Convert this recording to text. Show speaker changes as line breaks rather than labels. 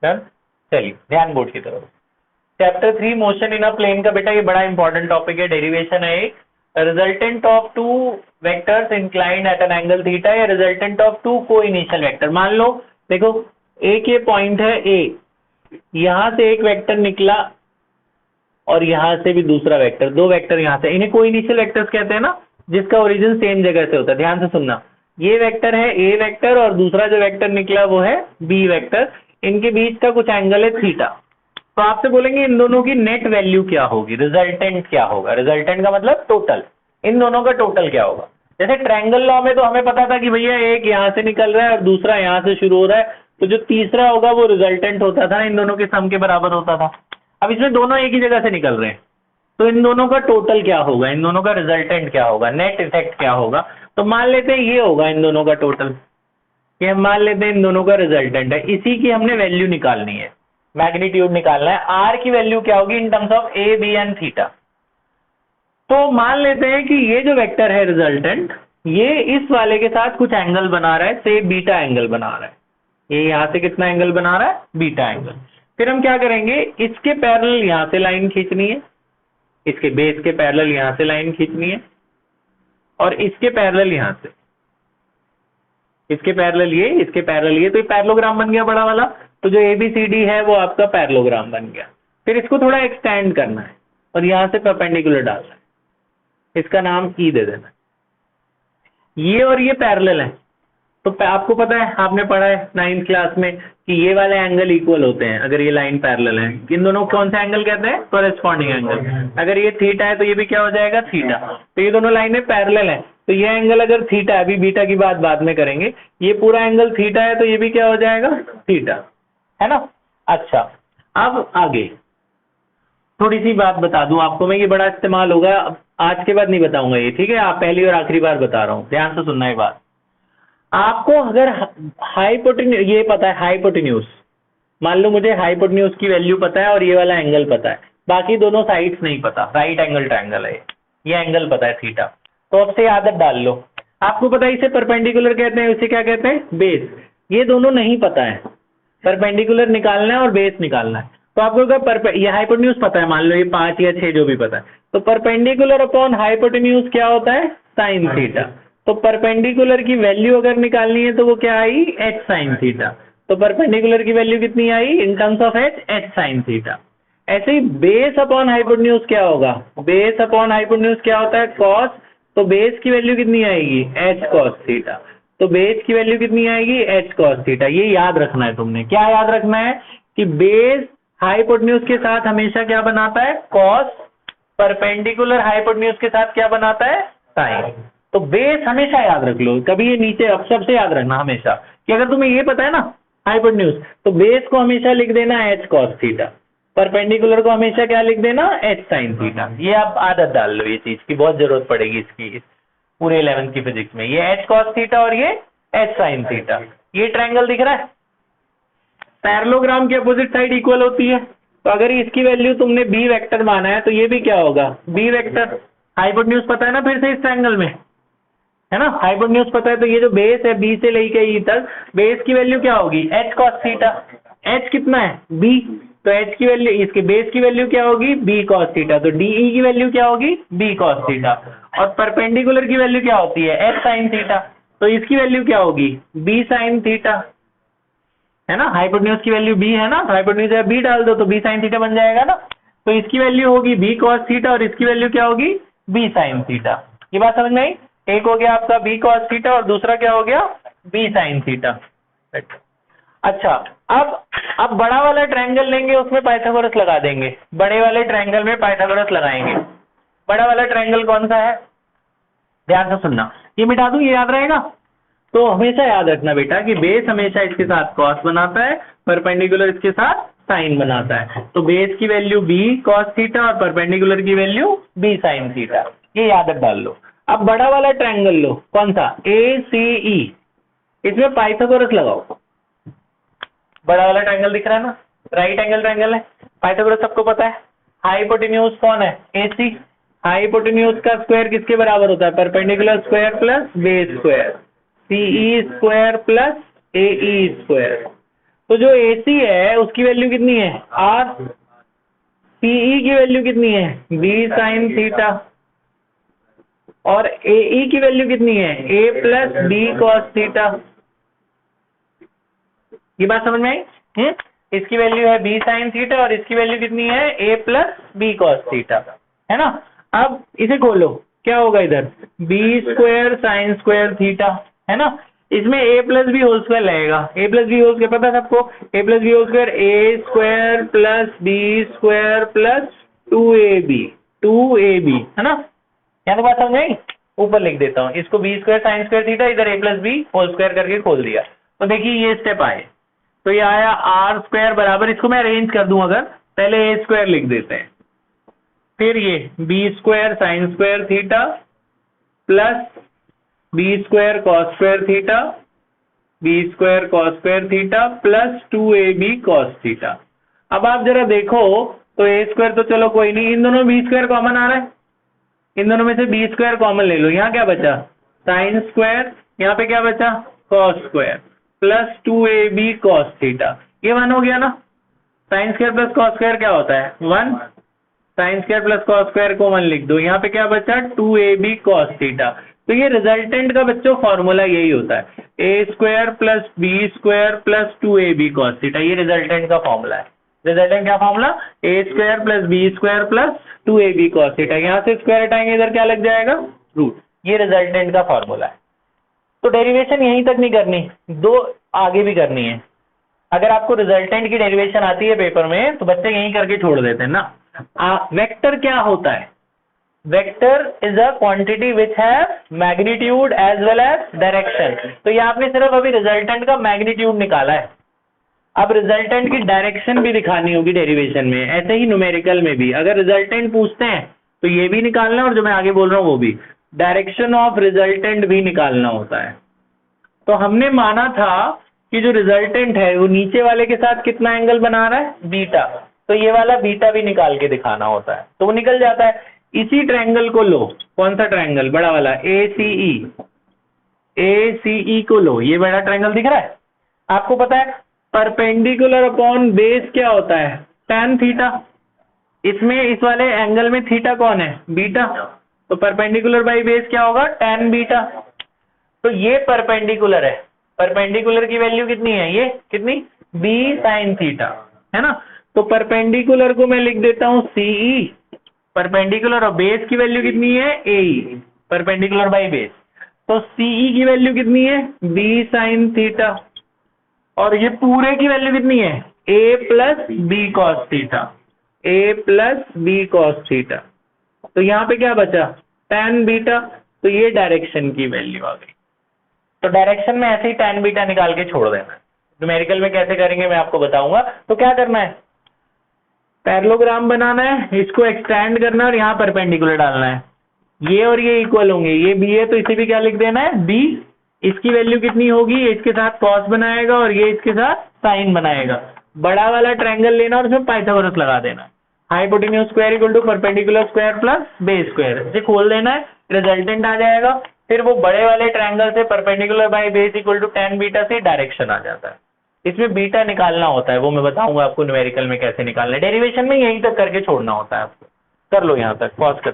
Done. चलिए ध्यान board की तरफ। Chapter 3 motion in a plane का बेटा ये बड़ा इंपॉर्टेंट टॉपिक है, डेरिवेशन है एक। Resultant of two vectors inclined at an angle theta या रिजल्टेंट ऑफ टू को इनिशियल वेक्टर। मान लो देखो एक ये पॉइंट है ए, यहां से एक वेक्टर निकला और यहां से भी दूसरा वेक्टर, दो वेक्टर यहां से, इन्हें को इनिशियल वेक्टर्स कहते हैं ना, जिसका ओरिजिन सेम जगह से होता है। ध्यान से सुनना, ये वेक्टर है ए वेक्टर और दूसरा जो वेक्टर निकला वो है बी वेक्टर, इनके बीच का कुछ एंगल है थीटा। तो आपसे बोलेंगे इन दोनों की नेट वैल्यू क्या होगी, रिजल्टेंट क्या होगा। रिजल्टेंट का मतलब टोटल, इन दोनों का टोटल क्या होगा। जैसे ट्रायंगल लॉ में तो हमें पता था कि भैया एक यहां से निकल रहा है और दूसरा यहां से शुरू हो रहा है, तो जो तीसरा होगा वो रिजल्टेंट होता था, इन दोनों के सम के बराबर होता था। अब इसमें दोनों एक ही जगह से निकल रहे हैं, तो इन दोनों का टोटल क्या होगा, इन दोनों का रिजल्टेंट क्या होगा, नेट इफेक्ट क्या होगा। तो मान लेते हैं ये होगा इन दोनों का टोटल, ये हम मान लेते हैं इन दोनों का रिजल्टेंट है। इसी की हमने वैल्यू निकालनी है, मैग्नीट्यूड निकालना है। आर की वैल्यू क्या होगी in terms of A B and theta. तो मान लेते हैं कि ये जो वेक्टर है रिजल्टेंट, ये इस वाले के साथ कुछ एंगल बना रहा है, से बीटा एंगल बना रहा है। ये यहां से कितना एंगल बना रहा है, बीटा एंगल। फिर हम क्या करेंगे, इसके पैरेलल यहां से लाइन खींचनी है, इसके बेस के पैरेलल यहां से लाइन खींचनी है, और इसके पैरेलल यहां से, इसके पैरेलल ये, इसके पैरेलल ये, तो ये पैरेललोग्राम बन गया बड़ा वाला। तो जो ABCD है वो आपका पैरेललोग्राम बन गया। फिर इसको थोड़ा एक्सटेंड करना है और यहां से परपेंडिकुलर डालना है, इसका नाम E दे देना है। ये और ये पैरेलल है, तो आपको पता है, आपने पढ़ा है 9th क्लास में कि ये वाले एंगल इक्वल होते हैं अगर ये लाइन पैरेलल है। इन दोनों को कौन सा एंगल कहते हैं, कॉरेस्पॉन्डिंग एंगल। अगर ये थीटा है तो ये भी क्या हो जाएगा, थीटा। तो ये दोनों लाइनें पैरेलल हैं, तो ये एंगल अगर थीटा है, अभी बीटा की बात बाद में करेंगे, ये पूरा एंगल थीटा है तो ये भी क्या हो जाएगा, थीटा, है ना। अच्छा, अब आगे थोड़ी सी बात बता दूं आपको मैं, ये बड़ा इस्तेमाल होगा, आज के बाद नहीं बताऊंगा ये, ठीक है। आप पहली और आखिरी बार बता रहा हूं, ध्यान से सुनना ये बात। आपको अगर हाइपोटेन्यूज ये पता है, हाइपोटेन्यूज, मान लो मुझे हाइपोटेन्यूज की वैल्यू पता है और ये वाला एंगल पता है, बाकी दोनों साइड्स नहीं पता, राइट एंगल ट्रायंगल है ये एंगल पता है थीटा, तो अब से आदत डाल लो। आपको पता है इसे परपेंडिकुलर कहते हैं, इसे क्या कहते हैं, बेस। ये दोनों नहीं पता है, परपेंडिकुलर निकालना है और बेस निकालना है। तो आपको ये हाइपोटेन्यूज पता है, मान लो ये 5 या 6 जो भी पता है, तो परपेंडिकुलर अपॉन हाइपोटेन्यूज क्या होता है, साइन थीटा। तो परपेंडिकुलर की वैल्यू अगर निकालनी है तो वो क्या आई, एच साइन थीटा। तो परपेंडिकुलर की वैल्यू कितनी आई in terms of H sine theta. ऐसे ही बेस अपॉन हाइपोटेन्यूज क्या होगा, बेस अपॉन हाइपोटेन्यूज क्या होता है, कॉस। तो बेस की वैल्यू कितनी आएगी, एच कॉस थीटा। तो बेस की वैल्यू कितनी आएगी, एच कॉस थीटा। ये याद रखना है तुमने, क्या याद रखना है कि बेस हाइपोटेन्यूज के साथ हमेशा क्या बनाता है, कॉस। परपेंडिकुलर हाइपोटेन्यूज के साथ क्या बनाता है, साइन। तो बेस हमेशा याद रख लो, कभी ये नीचे अक्षर से याद रखना हमेशा, कि अगर तुम्हें ये पता है ना हाइपोटेन्यूज, तो बेस को हमेशा लिख देना एच कॉस थीटा, परपेंडिकुलर को हमेशा क्या लिख देना, एच साइन थीटा। ये आप आदत डाल लो, ये चीज की बहुत जरूरत पड़ेगी इसकी, इस पूरे 11th की फिजिक्स में। ये एच कॉस थीटा और ये एच साइन थीटा। ये ट्रायंगल दिख रहा है, पैरेललोग्राम की अपोजिट साइड इक्वल होती है, तो अगर इसकी वैल्यू तुमने बी वेक्टर माना है तो ये भी क्या होगा, बी वेक्टर। हाइपोटेन्यूज पता है ना फिर से इस ट्रायंगल में, है ना, हाइपोटेन्यूज पता है, तो ये जो बेस है बी से लेके ई तक, बेस की वैल्यू क्या होगी, एच कॉस थीटा। एच कितना है, बी, तो एच की वैल्यू, इसके बेस की वैल्यू क्या होगी, बी कॉस थीटा। तो डीई की वैल्यू क्या होगी, बी कॉस थीटा। और परपेंडिकुलर की वैल्यू क्या होती है, एच साइन थीटा, तो इसकी वैल्यू क्या होगी, बी साइन थीटा, है ना। हाइपोटेन्यूज की वैल्यू बी है ना, तो हाइपोटेन्यूज है बी डाल दो तो बी साइन थीटा बन जाएगा ना। तो इसकी वैल्यू होगी बी कॉस थीटा और इसकी वैल्यू क्या होगी, बी साइन थीटा। ये बात समझ में आई, एक हो गया आपका बी कॉस थीटा और दूसरा क्या हो गया, बी साइन थीटा। अच्छा, अब बड़ा वाला ट्रायंगल लेंगे, उसमें पाइथागोरस लगा देंगे, बड़े वाले ट्रायंगल में पाइथागोरस लगाएंगे। बड़ा वाला ट्रायंगल कौन सा है, ध्यान से सुनना, ये मिटा दूं, ये याद रहेगा। तो हमेशा याद रखना बेटा कि बेस हमेशा इसके साथ कॉस बनाता है, परपेंडिकुलर इसके साथ साइन बनाता है। तो बेस की वैल्यू बी कॉस थीटा और परपेंडिकुलर की वैल्यू बी साइन थीटा, ये याद डाल लो। अब बड़ा वाला ट्रायंगल लो, कौन सा, ACE, इसमें पाइथागोरस लगाओ। बड़ा वाला ट्रायंगल दिख रहा है ना, राइट एंगल ट्रायंगल है, पाइथागोरस सबको पता है। हाइपोटेन्यूज कौन है, AC। हाइपोटेन्यूज का स्क्वायर किसके बराबर होता है, perpendicular square plus base square, CE square plus AE square. तो जो AC है उसकी वैल्यू कितनी है R, CE की वैल्यू कितनी है B sin थीटा, और AE की वैल्यू कितनी है A plus B cos theta. ये बात समझ में आई? इसकी वैल्यू है B sin थीटा और इसकी वैल्यू कितनी है A plus B cos theta, है ना। अब इसे खोलो, क्या होगा इधर B square sine square theta, है ना। इसमें A plus B whole square लगेगा, A plus B whole square पता है सबको, A plus B whole square A square plus B square plus 2AB, है ना। यहाँ तो बात समझ में आई? ऊपर लिख देता हूँ इसको, B square sine square theta, इधर A plus B whole square करके खोल दिया। तो देखिए ये स्टेप आए, तो ये आया आर स्क्वायर बराबर, इसको मैं अरेंज कर दूं अगर, पहले ए स्क्वायर लिख देते हैं, फिर ये B square sine square theta plus B square cos square theta, B square cos square theta plus 2ab cos theta. अब आप जरा देखो तो ए स्क्वायर तो चलो कोई नहीं, इन दोनों बी स्क्वायर कॉमन आ रहा है, इन दोनों में से बी स्क्वायर कॉमन ले लो, यहाँ क्या बचा साइन स्क्वायर, यहाँ पे क्या बचा cos square plus 2ab cos theta, ये 1 हो गया ना। Sine square plus cos square क्या होता है 1, sine square plus cos square को 1 लिख दो, यहाँ पे क्या बचा 2ab cos थीटा। तो ये रिजल्टेंट का बच्चों फॉर्मूला यही होता है, A square plus B square plus 2ab cos theta, ये रिजल्टेंट का फॉर्मूला है। रिजल्टेंट क्या formula, A square plus B square plus 2ab cos theta, यहाँ से स्क्वायर हटाएंगे इधर क्या लग जाएगा रूट, ये रिजल्टेंट का फॉर्मूला है। तो डेरिवेशन यहीं तक नहीं करनी, दो आगे भी करनी है। अगर आपको रिजल्टेंट की डेरिवेशन आती है पेपर में तो बच्चे यहीं करके छोड़ देते हैं ना। वेक्टर क्या होता है, vector is a quantity which have magnitude as well as direction. तो ये आपने सिर्फ अभी रिजल्टेंट का मैग्नीट्यूड निकाला है, अब रिजल्टेंट की डायरेक्शन भी दिखानी होगी डेरिवेशन में। ऐसे ही न्यूमेरिकल में भी अगर रिजल्टेंट पूछते हैं तो ये भी निकालना है, और जो मैं आगे बोल रहा हूँ वो भी, डायरेक्शन ऑफ रिजल्टेंट भी निकालना होता है। तो हमने माना था कि जो रिजल्टेंट है वो नीचे वाले के साथ कितना एंगल बना रहा है बीटा, तो ये वाला बीटा भी निकाल के दिखाना होता है, तो वो निकल जाता है। इसी ट्रायंगल को लो, कौन सा ट्रायंगल बड़ा वाला ACE को लो, ये बड़ा ट्रायंगल दिख रहा है आपको, पता है परपेंडिकुलर अपॉन बेस क्या होता है tan थीटा, इसमें इस वाले एंगल में थीटा कौन है बीटा, तो परपेंडिकुलर बाई बेस क्या होगा tan बीटा। तो ये परपेंडिकुलर है, परपेंडिकुलर की वैल्यू कितनी है, ये कितनी b sin थीटा, है ना। तो परपेंडिकुलर को मैं लिख देता हूं CE, परपेंडिकुलर और बेस की वैल्यू कितनी है AE, परपेंडिकुलर बाई बेस। तो CE की वैल्यू कितनी है b sin थीटा, और ये पूरे की वैल्यू कितनी है A plus B cos theta, A plus B cos theta. तो यहाँ पे क्या बचा tan बीटा, तो ये डायरेक्शन की वैल्यू आ गई। तो डायरेक्शन में ऐसे ही tan बीटा निकाल के छोड़ देना है। न्यूमेरिकल में कैसे करेंगे मैं आपको बताऊंगा। तो क्या करना है, पैरेललोग्राम बनाना है, इसको एक्सटेंड करना है और यहाँ परपेंडिकुलर डालना है, ये और ये इक्वल होंगे, ये b है तो इसे भी क्या लिख देना है b, इसकी वैल्यू कितनी होगी, इसके साथ cos बनाएगा और ये इसके साथ sin बनाएगा। बड़ा वाला ट्रायंगल लेना और उसमें पाइथागोरस लगा देना, hypotenuse square equal to perpendicular square plus base square, इसे खोल देना है, रिजल्टेंट आ जाएगा। फिर वो बड़े वाले ट्रायंगल से perpendicular by base equal to tan beta से डायरेक्शन आ जाता है। इसमें बीटा निकालना होता है, वो मैं बताऊंगा आपको न्यूमेरिकल में कैसे निकालना है। डेरिवेशन में यहीं तक करके छोड़ना होता है आपको। कर लो यहाँ तक, पॉज कर।